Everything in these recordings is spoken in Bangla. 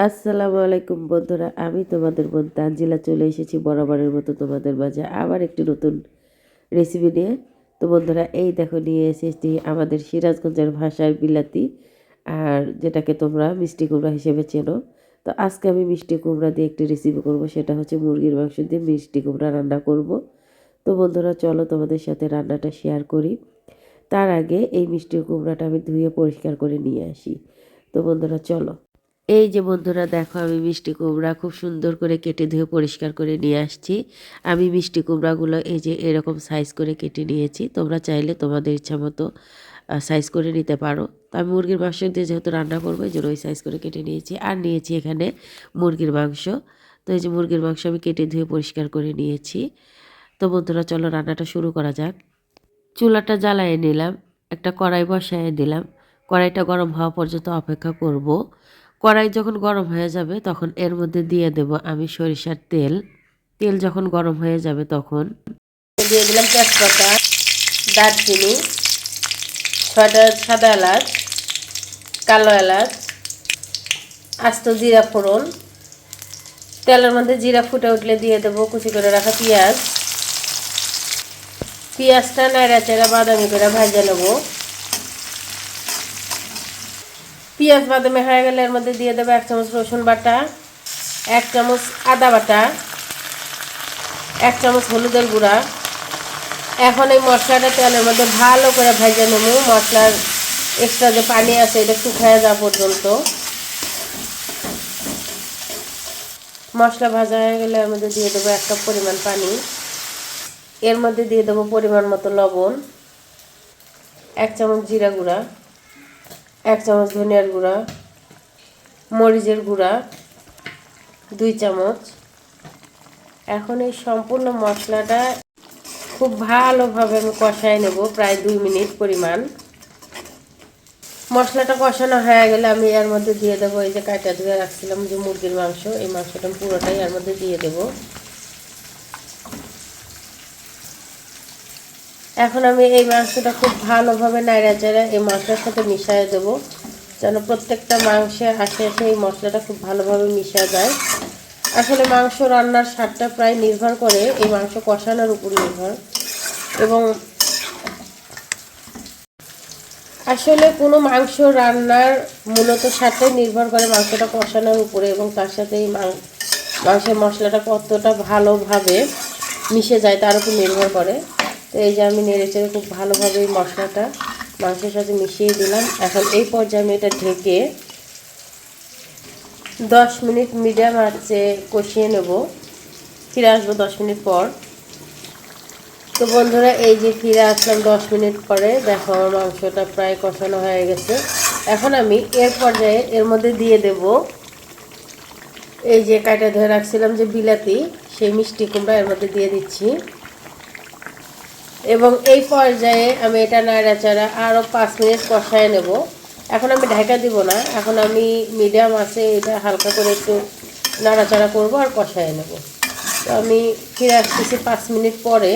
আসসালামু আলাইকুম বন্ধুরা, আমি তোমাদের বোন তানজিলা চলে এসেছি বরাবরের মতো তোমাদের মাঝে আবার একটি নতুন রেসিপি নিয়ে। তো বন্ধুরা, এই দেখো নিয়ে এসেছি আমাদের সিরাজগঞ্জের ভাষায় বিলাতি, আর যেটাকে তোমরা মিষ্টি কুমড়া হিসেবে চেনো। তো আজকে আমি মিষ্টি কুমড়া দিয়ে একটি রেসিপি করব, সেটা হচ্ছে মুরগির মাংস দিয়ে মিষ্টি কুমড়া রান্না করব। তো বন্ধুরা, চলো তোমাদের সাথে রান্নাটা শেয়ার করি। তার আগে এই মিষ্টি কুমড়াটা আমি ধুয়ে পরিষ্কার করে নিয়ে আসি। তো বন্ধুরা চলো। এই যে বন্ধুরা দেখো, আমি মিষ্টি কুমড়া খুব সুন্দর করে কেটে ধুয়ে পরিষ্কার করে নিয়ে আসছি। আমি মিষ্টি কুমড়াগুলো এই যে এরকম সাইজ করে কেটে নিয়েছি। তোমরা চাইলে তোমাদের ইচ্ছা মতো সাইজ করে নিতে পারো। তো আমি মুরগির মাংস দিয়ে যেহেতু রান্না করবো, এই জন্য ওই সাইজ করে কেটে নিয়েছি। আর নিয়েছি এখানে মুরগির মাংস। তো এই যে মুরগির মাংস আমি কেটে ধুয়ে পরিষ্কার করে নিয়েছি। তো বন্ধুরা চলো রান্নাটা শুরু করা যাক। চুলাটা জ্বালায় নিলাম, একটা কড়াই বসায় দিলাম। কড়াইটা গরম হওয়া পর্যন্ত অপেক্ষা করব। কড়াই যখন গরম হয়ে যাবে তখন এর মধ্যে দিয়ে দেব আমি সরিষার তেল। তেল যখন গরম হয়ে যাবে তখন দিয়ে দিলাম তেজপাতা, দারচিনি, 6টা সাদা এলাচ, কালো এলাচ, আস্ত জিরা ফোড়ন। তেলের মধ্যে জিরা ফুটে উঠলে দিয়ে দেবো কুচি করে রাখা পেঁয়াজ। পেঁয়াজটা নাড়া চাড়া বাদামি করে ভাজা নেবো। পেঁয়াজ বাদামি হয়ে গেলে এর মধ্যে দিয়ে দেবো 1 চামচ রসুন বাটা, 1 চামচ আদা বাটা, 1 চামচ হলুদের গুঁড়া। এখন এই মশলাটা তেলের মধ্যে ভালো করে ভেজে নেব। মশলার এক্সট্রা যে পানি আছে এটা শুকিয়ে যাওয়া পর্যন্ত। মশলা ভাজা হয়ে গেলে এর মধ্যে দিয়ে দেবো 1 কাপ পরিমাণ পানি। এর মধ্যে দিয়ে দেবো পরিমাণ মতো লবণ, 1 চামচ জিরা গুঁড়া, 1 চামচ ধনিয়ার গুঁড়া, মরিচের গুঁড়া 2 চামচ। এখন এই সম্পূর্ণ মশলাটা খুব ভালোভাবে আমি কষায় নেব, প্রায় 2 মিনিট পরিমাণ। মশলাটা কষানো হয়ে গেলে আমি এর মধ্যে দিয়ে দেবো এই যে কাটা ধুয়ে রাখছিলাম যে মুরগির মাংস, এই মাংসটা পুরোটাই এর মধ্যে দিয়ে দেব। এখন আমি এই মাংসটা খুব ভালোভাবে নাড়া চাড়া এই মশলার সাথে মিশিয়ে দেব, যেন প্রত্যেকটা মাংসে আসে এই মশলাটা খুব ভালোভাবে মিশে যায়। আসলে মাংস রান্নার স্বাদটা প্রায় নির্ভর করে এই মাংস কষানোর উপর নির্ভর, এবং আসলে কোনো মাংস রান্নার মূলত স্বাদটাই নির্ভর করে মাংসটা কষানোর উপরে, এবং তার সাথে এই মাংসের মশলাটা কতটা ভালোভাবে মিশে যায় তার উপর নির্ভর করে। তো এই যে আমি নেড়েচেড়ে খুব ভালোভাবে এই মশলাটা মাংসের সাথে মিশিয়ে দিলাম। এখন এই পর্যায়ে আমি এটা ঢেকে 10 মিনিট মিডিয়াম আঁচে কষিয়ে নেব। ফিরে আসবো 10 মিনিট পর। তো বন্ধুরা, এই যে ফিরে আসলাম 10 মিনিট পরে, দেখো আমার মাংসটা প্রায় কষানো হয়ে গেছে। এখন আমি এর পর্যায়ে এর মধ্যে দিয়ে দেব এই যে কাটা ধরে রাখছিলাম যে বিলাতি, সেই মিষ্টি কুমড়া এর মধ্যে দিয়ে দিচ্ছি। এবং এই পর্যায়ে আমি এটা নাড়াচাড়া আরও 5 মিনিট কষায় নেব। এখন আমি ঢাকা দিব না, এখন আমি মিডিয়াম আছে এটা হালকা করে একটু নাড়াচাড়া করব আর কষায় নেব। তো আমি ফিরে আসতেছি 5 মিনিট পরে।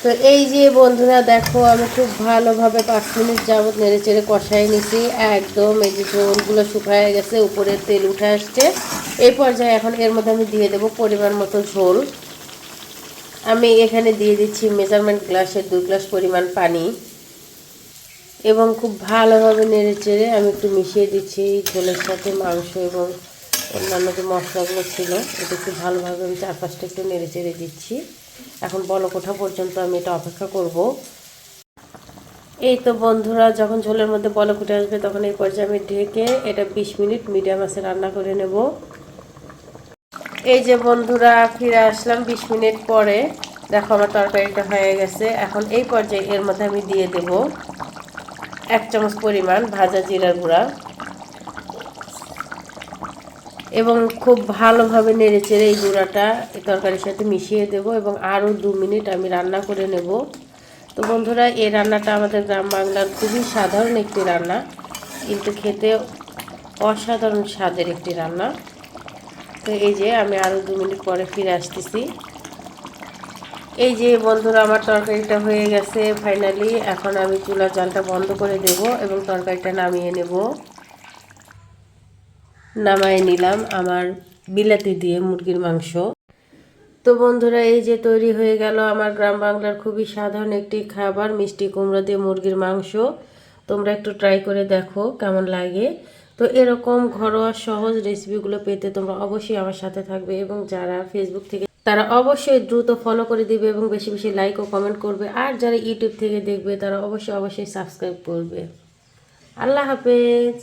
তো এই যে বন্ধুরা দেখো, আমি খুব ভালোভাবে 5 মিনিট যাবত নেড়ে চেড়ে কষাই নিছি। একদম এই যে ঝোলগুলো শুকায় গেছে, উপরের তেল উঠে আসছে। এই পর্যায়ে এখন এর মধ্যে আমি দিয়ে দেবো পরিমাণ মতো ঝোল। আমি এখানে দিয়ে দিচ্ছি মেজারমেন্ট গ্লাসের 2 গ্লাস পরিমাণ পানি, এবং খুব ভালোভাবে নেড়ে চেড়ে আমি একটু মিশিয়ে দিচ্ছি এই ঝোলের সাথে মাংস এবং অন্যান্য যে মশলাগুলো ছিল। এটা খুব ভালোভাবে আমি 4-5টা একটু নেড়ে চেড়ে দিচ্ছি। এখন বলক ওঠা পর্যন্ত আমি এটা অপেক্ষা করব। এই তো বন্ধুরা, যখন ঝোলের মধ্যে বলক উঠে আসবে তখন এই পর্যায়ে আমি ঢেকে এটা 20 মিনিট মিডিয়াম আঁচে রান্না করে নেব। এই যে বন্ধুরা, ফিরে আসলাম 20 মিনিট পরে। দেখো আমার তরকারিটা হয়ে গেছে। এখন এই পর্যায়ে এর মধ্যে আমি দিয়ে দেব 1 চামচ পরিমাণ ভাজা জিরার গুঁড়া, এবং খুব ভালোভাবে নেড়েচেড়ে এই গুঁড়াটা এই তরকারির সাথে মিশিয়ে দেব, এবং আরও 2 মিনিট আমি রান্না করে নেব। তো বন্ধুরা, এই রান্নাটা আমাদের গ্রাম বাংলার খুবই সাধারণ একটি রান্না, কিন্তু খেতে অসাধারণ স্বাদের একটি রান্না। তো এই যে আমি আরও 2 মিনিট পরে ফিরে আসতেছি। এই যে বন্ধুরা আমার তরকারিটা হয়ে গেছে ফাইনালি। এখন আমি চুলার জালটা বন্ধ করে দেব এবং তরকারিটা নামিয়ে নেব। নামায় নিলাম আমার বিলাতি দিয়ে মুরগির মাংস। তো বন্ধুরা এই যে তৈরি হয়ে গেল আমার গ্রাম বাংলার খুবই সাধারণ একটি খাবার, মিষ্টি কুমড়া দিয়ে মুরগির মাংস। তোমরা একটু ট্রাই করে দেখো কেমন লাগে। তো এরকম ঘরোয়া সহজ রেসিপিগুলো পেতে তোমরা অবশ্যই আমার সাথে থাকবে, এবং যারা ফেসবুক থেকে তারা অবশ্যই দ্রুত ফলো করে দিবে এবং বেশি বেশি লাইক ও কমেন্ট করবে, আর যারা ইউটিউব থেকে দেখবে তারা অবশ্যই সাবস্ক্রাইব করবে। আল্লাহ হাফেজ।